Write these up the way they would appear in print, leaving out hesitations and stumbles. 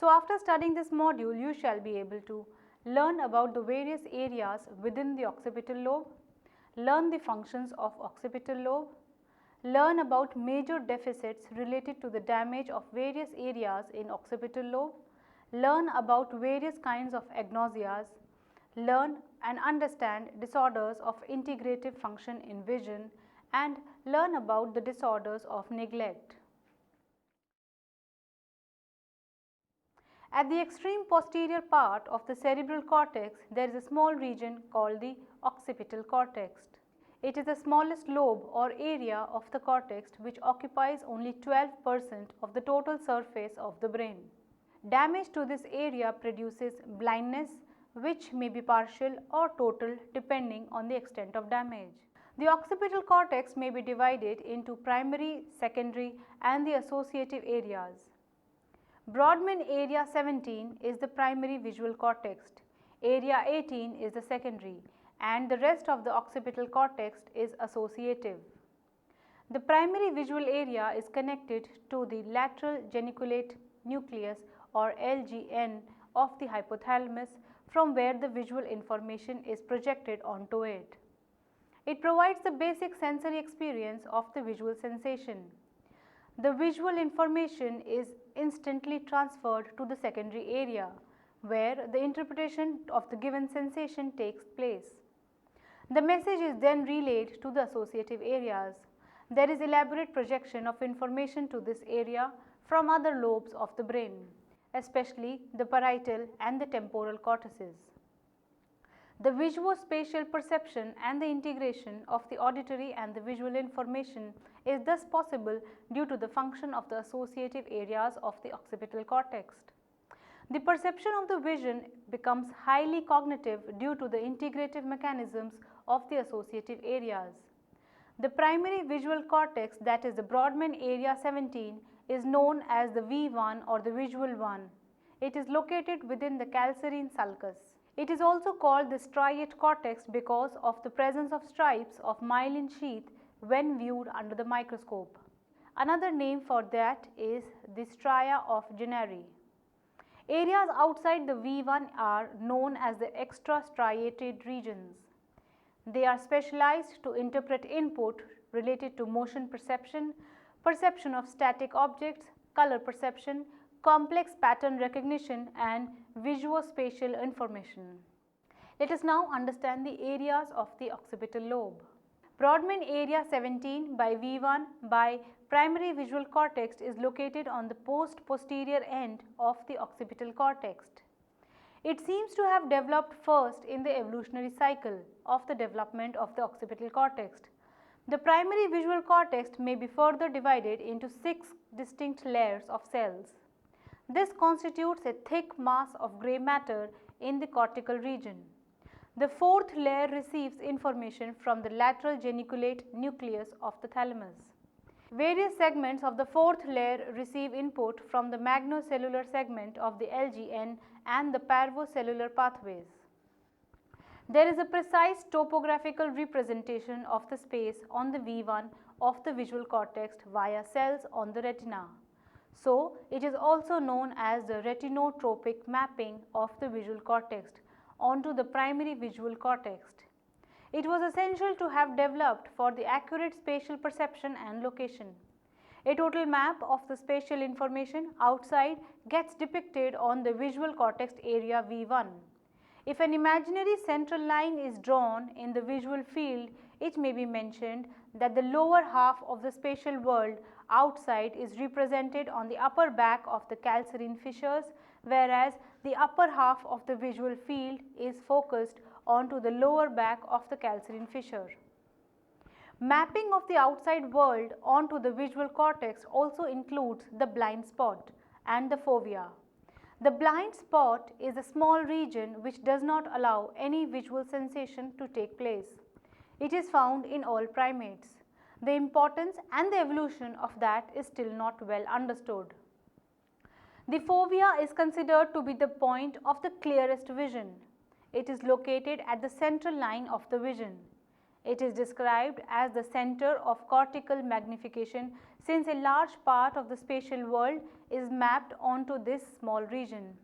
So, after studying this module, you shall be able to learn about the various areas within the occipital lobe, learn the functions of occipital lobe, learn about major deficits related to the damage of various areas in occipital lobe, learn about various kinds of agnosias, learn and understand disorders of integrative function in vision, and learn about the disorders of neglect. At the extreme posterior part of the cerebral cortex, there is a small region called the occipital cortex. It is the smallest lobe or area of the cortex which occupies only 12% of the total surface of the brain. Damage to this area produces blindness, which may be partial or total depending on the extent of damage. The occipital cortex may be divided into primary, secondary and the associative areas. Brodmann area 17 is the primary visual cortex, area 18 is the secondary, and the rest of the occipital cortex is associative. The primary visual area is connected to the lateral geniculate nucleus or LGN of the hypothalamus, from where the visual information is projected onto it. It provides the basic sensory experience of the visual sensation. The visual information is instantly transferred to the secondary area, where the interpretation of the given sensation takes place. The message is then relayed to the associative areas. There is elaborate projection of information to this area from other lobes of the brain, especially the parietal and the temporal cortices. The visual-spatial perception and the integration of the auditory and the visual information is thus possible due to the function of the associative areas of the occipital cortex. The perception of the vision becomes highly cognitive due to the integrative mechanisms of the associative areas. The primary visual cortex, that is the Brodmann area 17, is known as the V1 or the visual one. It is located within the calcarine sulcus. It is also called the striate cortex because of the presence of stripes of myelin sheath when viewed under the microscope. Another name for that is the stria of Jenneri. Areas outside the V1 are known as the extrastriated regions. They are specialized to interpret input related to motion perception, perception of static objects, color perception, complex pattern recognition and visual-spatial information. Let us now understand the areas of the occipital lobe. Brodmann area 17 by V1 by primary visual cortex is located on the post-posterior end of the occipital cortex. It seems to have developed first in the evolutionary cycle of the development of the occipital cortex. The primary visual cortex may be further divided into 6 distinct layers of cells. This constitutes a thick mass of grey matter in the cortical region. The fourth layer receives information from the lateral geniculate nucleus of the thalamus. Various segments of the fourth layer receive input from the magnocellular segment of the LGN and the parvocellular pathways. There is a precise topographical representation of the space on the V1 of the visual cortex via cells on the retina. So, it is also known as the retinotropic mapping of the visual cortex onto the primary visual cortex. It was essential to have developed for the accurate spatial perception and location. A total map of the spatial information outside gets depicted on the visual cortex area V1. If an imaginary central line is drawn in the visual field, it may be mentioned that the lower half of the spatial world outside is represented on the upper back of the calcarine fissures, whereas the upper half of the visual field is focused onto the lower back of the calcarine fissure. Mapping of the outside world onto the visual cortex also includes the blind spot and the fovea. The blind spot is a small region which does not allow any visual sensation to take place. It is found in all primates. The importance and the evolution of that is still not well understood. The fovea is considered to be the point of the clearest vision. It is located at the central line of the vision. It is described as the center of cortical magnification since a large part of the spatial world is mapped onto this small region.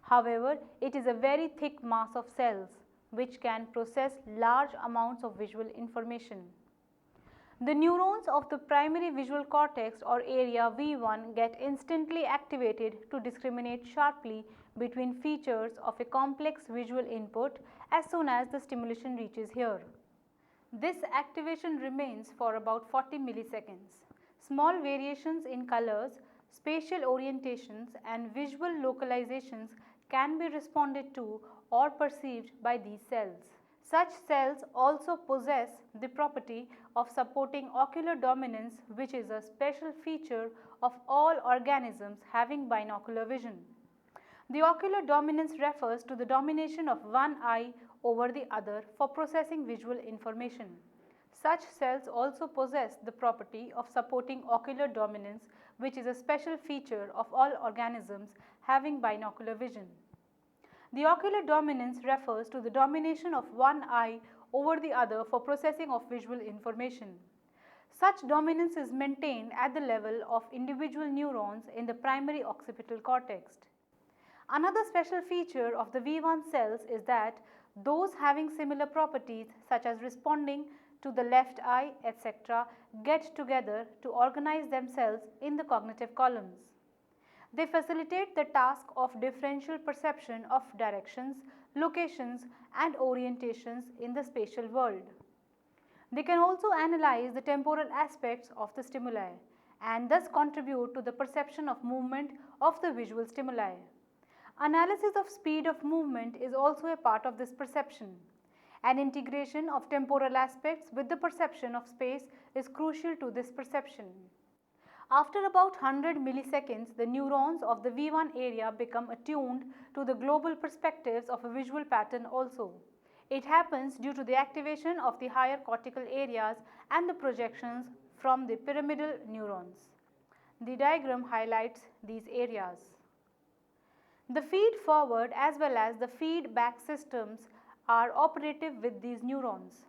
However, it is a very thick mass of cells which can process large amounts of visual information. The neurons of the primary visual cortex or area V1 get instantly activated to discriminate sharply between features of a complex visual input as soon as the stimulation reaches here. This activation remains for about 40 milliseconds. Small variations in colors, spatial orientations and visual localizations can be responded to or perceived by these cells. Such cells also possess the property of supporting ocular dominance, which is a special feature of all organisms having binocular vision. The ocular dominance refers to the domination of one eye over the other for processing visual information. Such cells also possess the property of supporting ocular dominance, which is a special feature of all organisms having binocular vision. The ocular dominance refers to the domination of one eye over the other for processing of visual information. Such dominance is maintained at the level of individual neurons in the primary occipital cortex. Another special feature of the V1 cells is that those having similar properties such as responding to the left eye, etc., get together to organize themselves in the cognitive columns. They facilitate the task of differential perception of directions, locations and orientations in the spatial world. They can also analyze the temporal aspects of the stimuli and thus contribute to the perception of movement of the visual stimuli. Analysis of speed of movement is also a part of this perception. An integration of temporal aspects with the perception of space is crucial to this perception. After about 100 milliseconds, the neurons of the V1 area become attuned to the global perspectives of a visual pattern also. It happens due to the activation of the higher cortical areas and the projections from the pyramidal neurons. The diagram highlights these areas. The feed forward as well as the feedback systems are operative with these neurons.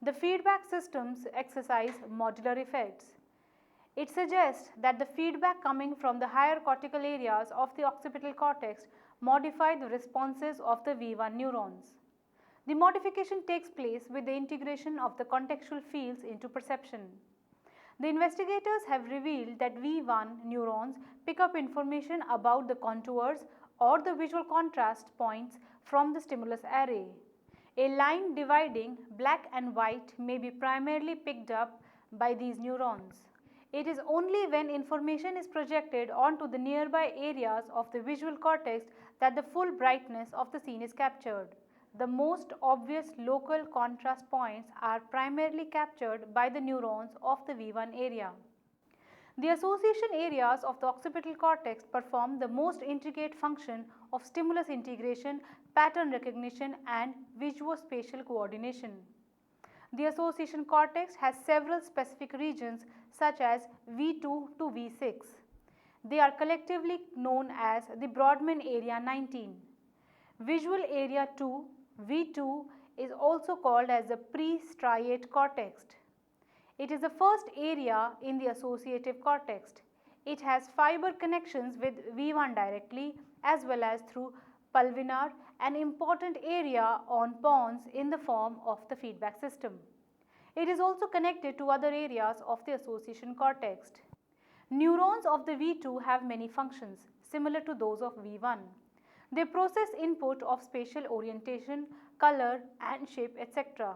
The feedback systems exercise modular effects. It suggests that the feedback coming from the higher cortical areas of the occipital cortex modify the responses of the V1 neurons. The modification takes place with the integration of the contextual fields into perception. The investigators have revealed that V1 neurons pick up information about the contours or the visual contrast points from the stimulus array. A line dividing black and white may be primarily picked up by these neurons. It is only when information is projected onto the nearby areas of the visual cortex that the full brightness of the scene is captured. The most obvious local contrast points are primarily captured by the neurons of the V1 area. The association areas of the occipital cortex perform the most intricate function of stimulus integration, pattern recognition and visual-spatial coordination. The association cortex has several specific regions such as V2 to V6. They are collectively known as the Brodmann area 19. Visual area 2, V2, is also called as the pre-striate cortex. It is the first area in the associative cortex. It has fiber connections with V1 directly as well as through pulvinar, an important area on pons in the form of the feedback system. It is also connected to other areas of the association cortex. Neurons of the V2 have many functions similar to those of V1. They process input of spatial orientation, color and shape, etc.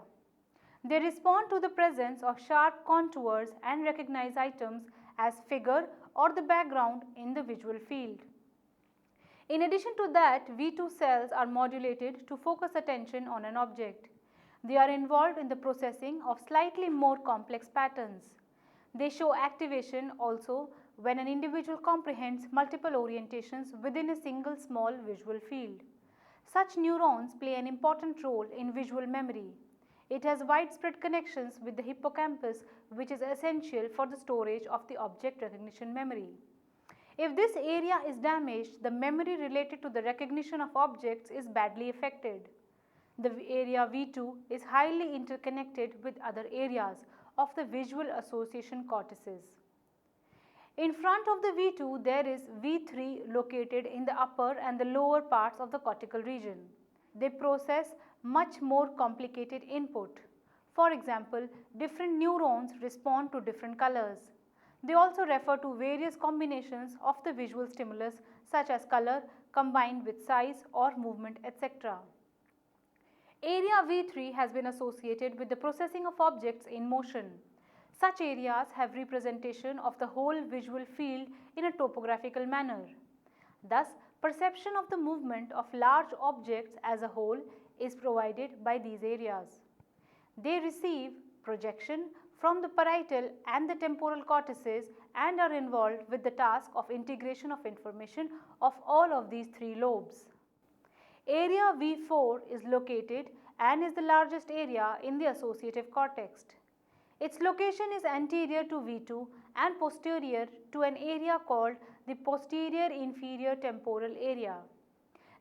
They respond to the presence of sharp contours and recognize items as figure or the background in the visual field. In addition to that, V2 cells are modulated to focus attention on an object. They are involved in the processing of slightly more complex patterns. They show activation also when an individual comprehends multiple orientations within a single small visual field. Such neurons play an important role in visual memory. It has widespread connections with the hippocampus, which is essential for the storage of the object recognition memory. If this area is damaged, the memory related to the recognition of objects is badly affected. The area V2 is highly interconnected with other areas of the visual association cortices. In front of the V2 there is V3 located in the upper and the lower parts of the cortical region. They process much more complicated input. For example, different neurons respond to different colors. They also refer to various combinations of the visual stimulus such as color combined with size or movement, etc. Area V3 has been associated with the processing of objects in motion. Such areas have representation of the whole visual field in a topographical manner. Thus, perception of the movement of large objects as a whole is provided by these areas. They receive projection from the parietal and the temporal cortices and are involved with the task of integration of information of all of these three lobes. Area V4 is located and is the largest area in the associative cortex. Its location is anterior to V2 and posterior to an area called the posterior inferior temporal area.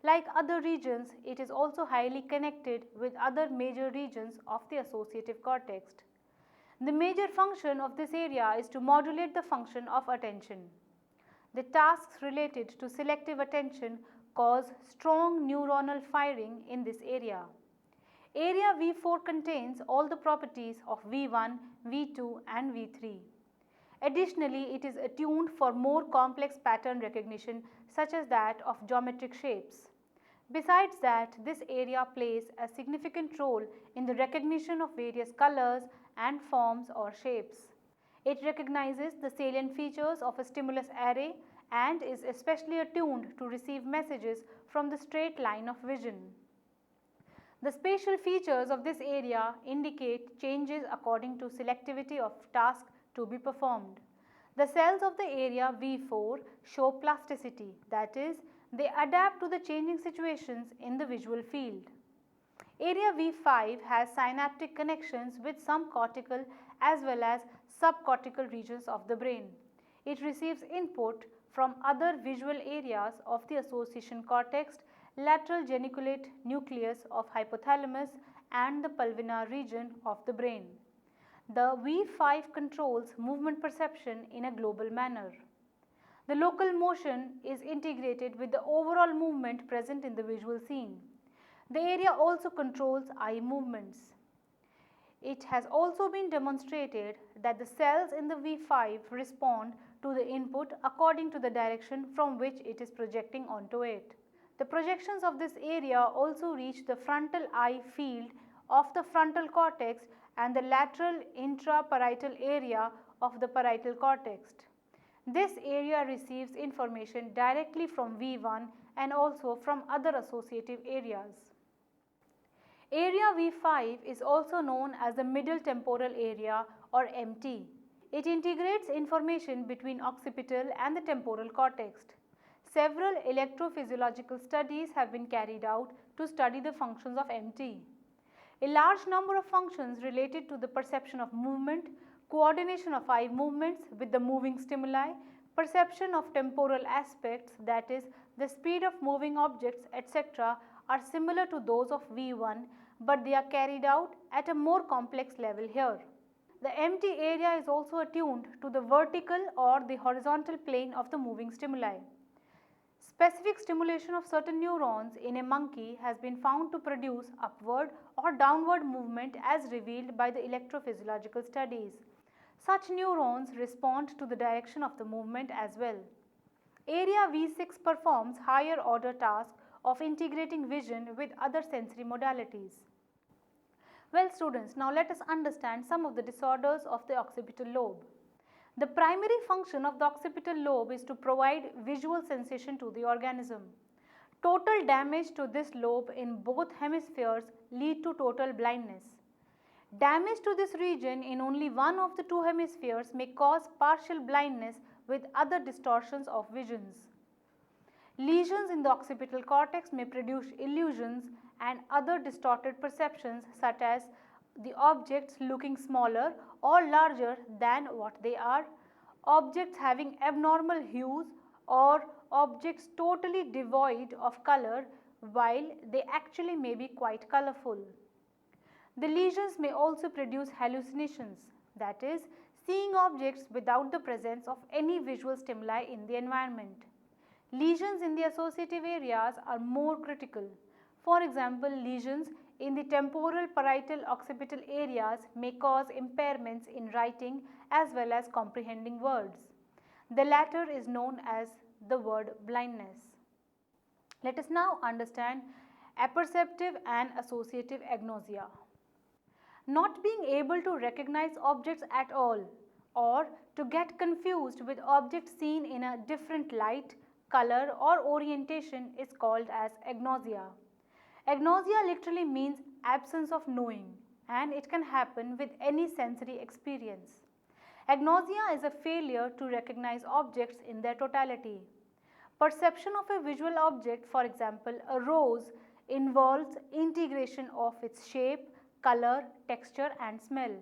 Like other regions, it is also highly connected with other major regions of the associative cortex. The major function of this area is to modulate the function of attention. The tasks related to selective attention cause strong neuronal firing in this area. Area V4 contains all the properties of V1, V2 and V3. Additionally, it is attuned for more complex pattern recognition such as that of geometric shapes. Besides that, this area plays a significant role in the recognition of various colors and forms or shapes. It recognizes the salient features of a stimulus array and is especially attuned to receive messages from the straight line of vision. The spatial features of this area indicate changes according to selectivity of task to be performed. The cells of the area V4 show plasticity, that is, they adapt to the changing situations in the visual field. Area V5 has synaptic connections with some cortical as well as subcortical regions of the brain. It receives input from other visual areas of the association cortex, lateral geniculate nucleus of hypothalamus and the pulvinar region of the brain. The V5 controls movement perception in a global manner. The local motion is integrated with the overall movement present in the visual scene. The area also controls eye movements. It has also been demonstrated that the cells in the V5 respond to the input according to the direction from which it is projecting onto it. The projections of this area also reach the frontal eye field of the frontal cortex and the lateral intraparietal area of the parietal cortex. This area receives information directly from V1 and also from other associative areas. Area V5 is also known as the middle temporal area or MT. It integrates information between occipital and the temporal cortex. Several electrophysiological studies have been carried out to study the functions of MT. A large number of functions related to the perception of movement, coordination of eye movements with the moving stimuli, perception of temporal aspects, that is, the speed of moving objects, etc., are similar to those of V1, but they are carried out at a more complex level here. The MT area is also attuned to the vertical or the horizontal plane of the moving stimuli. Specific stimulation of certain neurons in a monkey has been found to produce upward or downward movement as revealed by the electrophysiological studies. Such neurons respond to the direction of the movement as well. Area V6 performs higher order task of integrating vision with other sensory modalities. Well students, now let us understand some of the disorders of the occipital lobe. The primary function of the occipital lobe is to provide visual sensation to the organism. Total damage to this lobe in both hemispheres lead to total blindness. Damage to this region in only one of the two hemispheres may cause partial blindness with other distortions of visions. Lesions in the occipital cortex may produce illusions and other distorted perceptions such as the objects looking smaller or larger than what they are, objects having abnormal hues or objects totally devoid of color while they actually may be quite colorful. The lesions may also produce hallucinations, that is, seeing objects without the presence of any visual stimuli in the environment. Lesions in the associative areas are more critical. For example, lesions in the temporal, parietal, occipital areas may cause impairments in writing as well as comprehending words. The latter is known as the word blindness. Let us now understand apperceptive and associative agnosia. Not being able to recognize objects at all, or to get confused with objects seen in a different light, color or orientation is called as agnosia. Agnosia literally means absence of knowing, and it can happen with any sensory experience. Agnosia is a failure to recognize objects in their totality. Perception of a visual object, for example a rose, involves integration of its shape, color, texture and smell.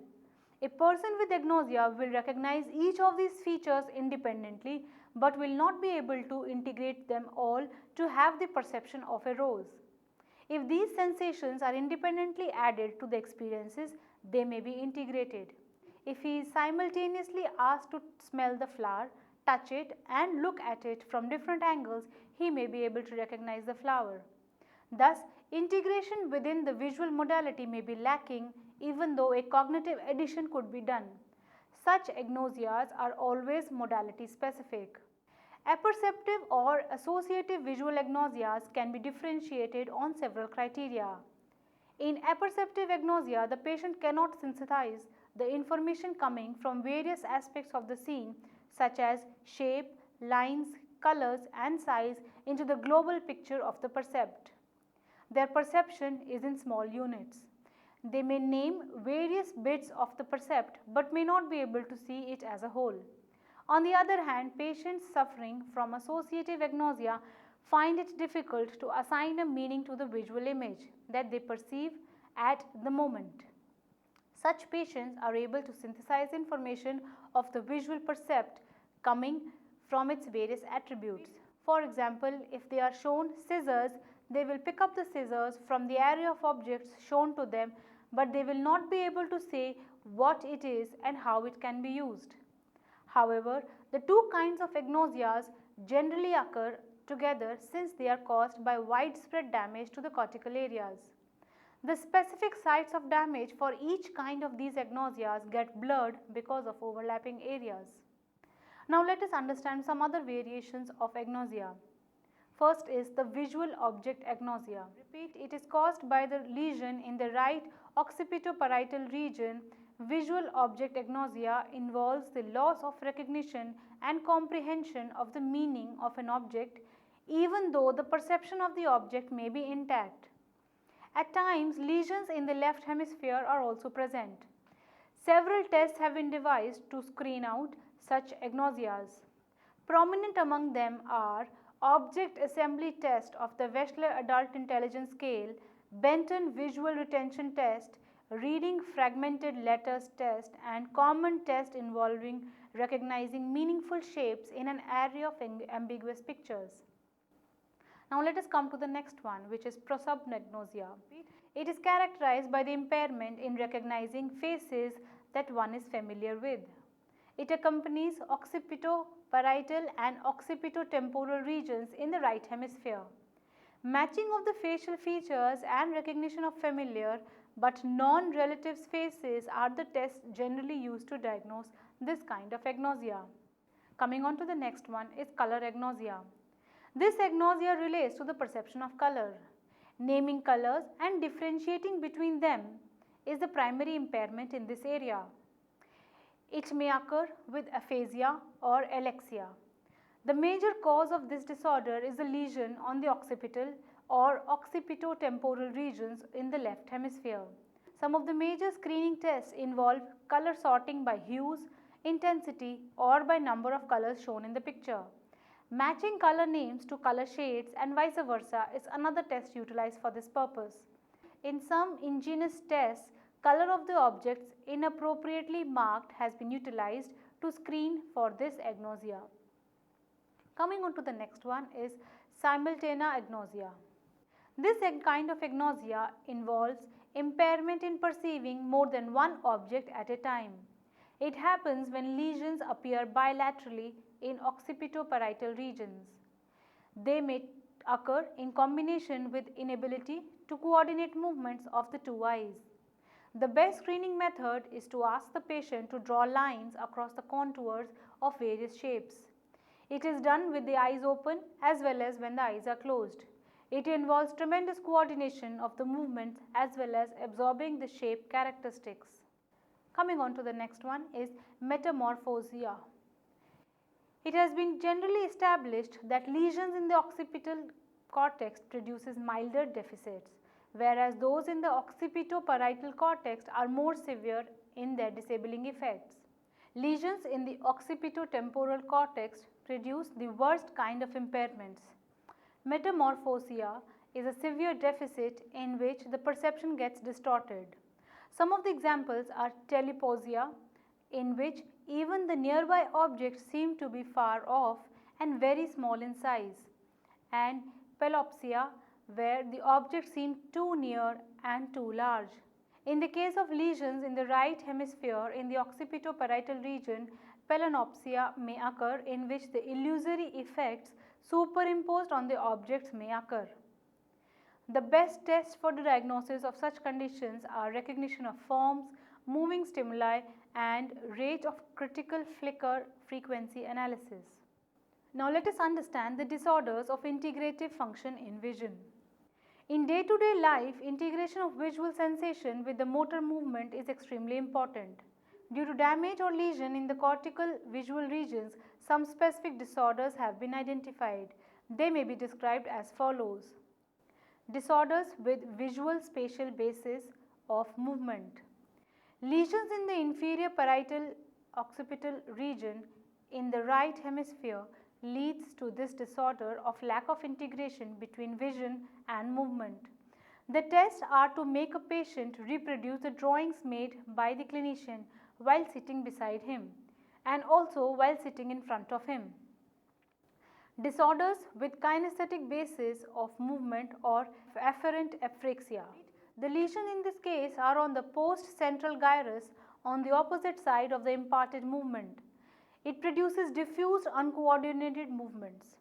A person with agnosia will recognize each of these features independently but will not be able to integrate them all to have the perception of a rose. If these sensations are independently added to the experiences, they may be integrated. If he is simultaneously asked to smell the flower, touch it and look at it from different angles, he may be able to recognize the flower. Thus, integration within the visual modality may be lacking even though a cognitive addition could be done. Such agnosias are always modality specific. Apperceptive or associative visual agnosias can be differentiated on several criteria. In apperceptive agnosia, the patient cannot synthesize the information coming from various aspects of the scene such as shape, lines, colors and size into the global picture of the percept. Their perception is in small units. They may name various bits of the percept but may not be able to see it as a whole. On the other hand, patients suffering from associative agnosia find it difficult to assign a meaning to the visual image that they perceive at the moment. Such patients are able to synthesize information of the visual percept coming from its various attributes. For example, if they are shown scissors, they will pick up the scissors from the array of objects shown to them, but they will not be able to say what it is and how it can be used. However, the two kinds of agnosias generally occur together since they are caused by widespread damage to the cortical areas. The specific sites of damage for each kind of these agnosias get blurred because of overlapping areas. Now let us understand some other variations of agnosia. First is the visual object agnosia. Repeat, it is caused by the lesion in the right occipitoparietal region. Visual object agnosia involves the loss of recognition and comprehension of the meaning of an object even though the perception of the object may be intact. At times, lesions in the left hemisphere are also present. Several tests have been devised to screen out such agnosias. Prominent among them are Object Assembly Test of the Wechsler Adult Intelligence Scale, Benton Visual Retention Test, Reading Fragmented Letters Test and common test involving recognizing meaningful shapes in an array of ambiguous pictures. Now let us come to the next one, which is prosopagnosia. It is characterized by the impairment in recognizing faces that one is familiar with. It accompanies occipitoparietal and occipitotemporal regions in the right hemisphere. Matching of the facial features and recognition of familiar but non-relative faces are the tests generally used to diagnose this kind of agnosia. Coming on to the next one is color agnosia. This agnosia relates to the perception of color. Naming colors and differentiating between them is the primary impairment in this area. It may occur with aphasia or alexia. The major cause of this disorder is a lesion on the occipital or occipitotemporal regions in the left hemisphere. Some of the major screening tests involve color sorting by hues, intensity or by number of colors shown in the picture. Matching color names to color shades and vice versa is another test utilized for this purpose. In some ingenious tests, color of the objects inappropriately marked has been utilized to screen for this agnosia. Coming on to the next one is simultaneous agnosia. This kind of agnosia involves impairment in perceiving more than one object at a time. It happens when lesions appear bilaterally in occipitoparietal regions. They may occur in combination with inability to coordinate movements of the two eyes. The best screening method is to ask the patient to draw lines across the contours of various shapes. It is done with the eyes open as well as when the eyes are closed. It involves tremendous coordination of the movements as well as absorbing the shape characteristics. Coming on to the next one is Metamorphopsia. It has been generally established that lesions in the occipital cortex produces milder deficits, whereas those in the occipitoparietal cortex are more severe in their disabling effects. Lesions in the occipitotemporal cortex produce the worst kind of impairments. Metamorphopsia is a severe deficit in which the perception gets distorted. Some of the examples are teleposia, in which even the nearby objects seem to be far off and very small in size, and pelopsia, where the objects seem too near and too large. In the case of lesions in the right hemisphere in the occipitoparietal region, pelanopsia may occur, in which the illusory effects superimposed on the objects may occur. The best tests for the diagnosis of such conditions are recognition of forms, moving stimuli, and rate of critical flicker frequency analysis. Now let us understand the disorders of integrative function in vision. In day-to-day life, integration of visual sensation with the motor movement is extremely important. Due to damage or lesion in the cortical visual regions, some specific disorders have been identified. They may be described as follows. Disorders with visual-spatial basis of movement. Lesions in the inferior parietal occipital region in the right hemisphere leads to this disorder of lack of integration between vision and movement. The tests are to make a patient reproduce the drawings made by the clinician while sitting beside him and also while sitting in front of him. Disorders with kinesthetic basis of movement or afferent apraxia. The lesions in this case are on the post-central gyrus on the opposite side of the imparted movement. It produces diffused uncoordinated movements.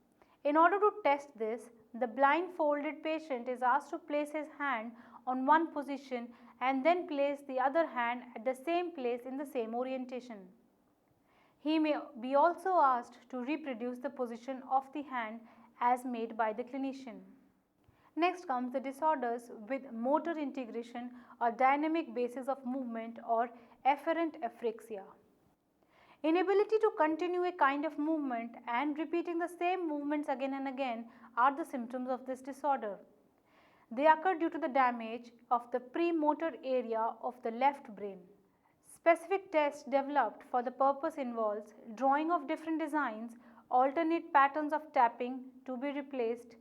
In order to test this, the blindfolded patient is asked to place his hand on one position and then place the other hand at the same place in the same orientation. He may be also asked to reproduce the position of the hand as made by the clinician. Next comes the disorders with motor integration or dynamic basis of movement or afferent apraxia. Inability to continue a kind of movement and repeating the same movements again and again are the symptoms of this disorder. They occur due to the damage of the premotor area of the left brain. Specific tests developed for the purpose involves drawing of different designs, alternate patterns of tapping to be replaced,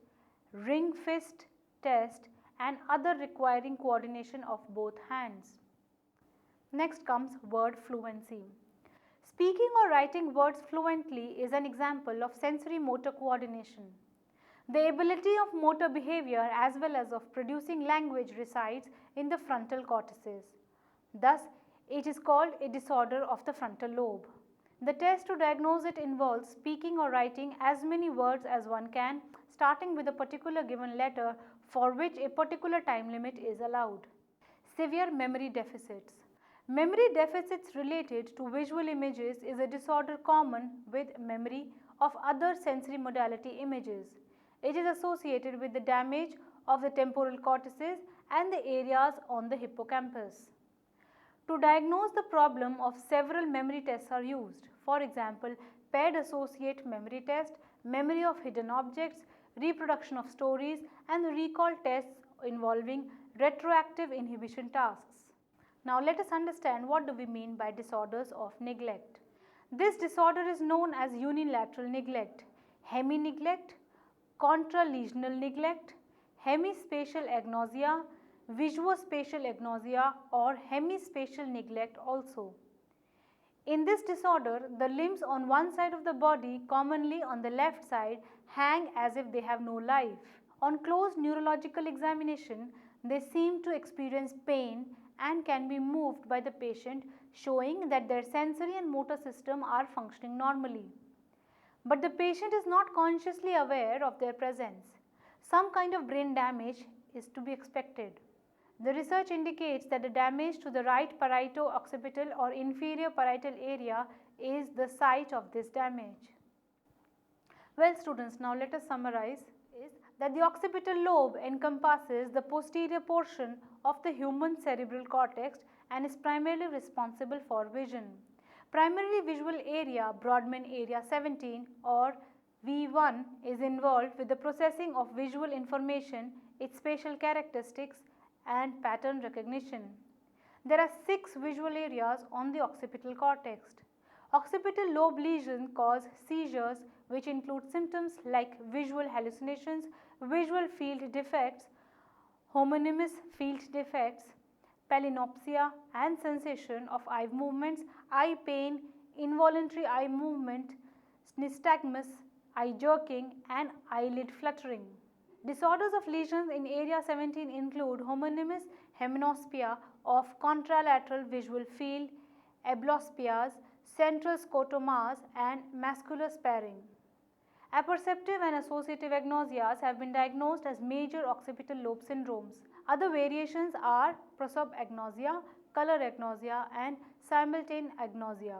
ring fist test, and other requiring coordination of both hands. Next comes word fluency. Speaking or writing words fluently is an example of sensory motor coordination. The ability of motor behavior as well as of producing language resides in the frontal cortices. Thus, it is called a disorder of the frontal lobe. The test to diagnose it involves speaking or writing as many words as one can, starting with a particular given letter for which a particular time limit is allowed. Severe memory deficits. Memory deficits related to visual images is a disorder common with memory of other sensory modality images. It is associated with the damage of the temporal cortices and the areas on the hippocampus. To diagnose the problem of several memory tests are used. For example, paired associate memory test, memory of hidden objects, reproduction of stories, and the recall tests involving retroactive inhibition tasks. Now let us understand what do we mean by disorders of neglect. This disorder is known as unilateral neglect, hemi-neglect, contralesional neglect, hemispatial agnosia, visual-spatial agnosia, or hemispatial neglect also. In this disorder, the limbs on one side of the body, commonly on the left side, hang as if they have no life. On close neurological examination, they seem to experience pain and can be moved by the patient, showing that their sensory and motor system are functioning normally. But the patient is not consciously aware of their presence. Some kind of brain damage is to be expected. The research indicates that the damage to the right parieto-occipital or inferior parietal area is the site of this damage. Well students, now let us summarize is that the occipital lobe encompasses the posterior portion of the human cerebral cortex and is primarily responsible for vision. Primarily visual area, Brodmann area 17 or V1 is involved with the processing of visual information, its spatial characteristics and pattern recognition. There are 6 visual areas on the occipital cortex. Occipital lobe lesions cause seizures which include symptoms like visual hallucinations, visual field defects, homonymous field defects, palinopsia and sensation of eye movements, eye pain, involuntary eye movement, nystagmus, eye jerking and eyelid fluttering. Disorders of lesions in area 17 include homonymous hemianopsia of contralateral visual field, ablospias, central scotomas and muscular sparing. Apperceptive and associative agnosias have been diagnosed as major occipital lobe syndromes. Other variations are prosopagnosia, color agnosia and simultaneous agnosia.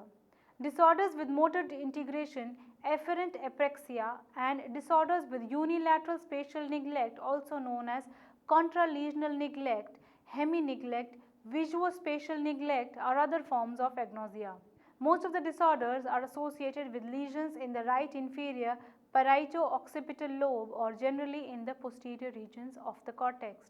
Disorders with motor integration, efferent apraxia and disorders with unilateral spatial neglect, also known as contralesional neglect, hemi-neglect, visual-spatial neglect are other forms of agnosia. Most of the disorders are associated with lesions in the right inferior parieto-occipital lobe or generally in the posterior regions of the cortex.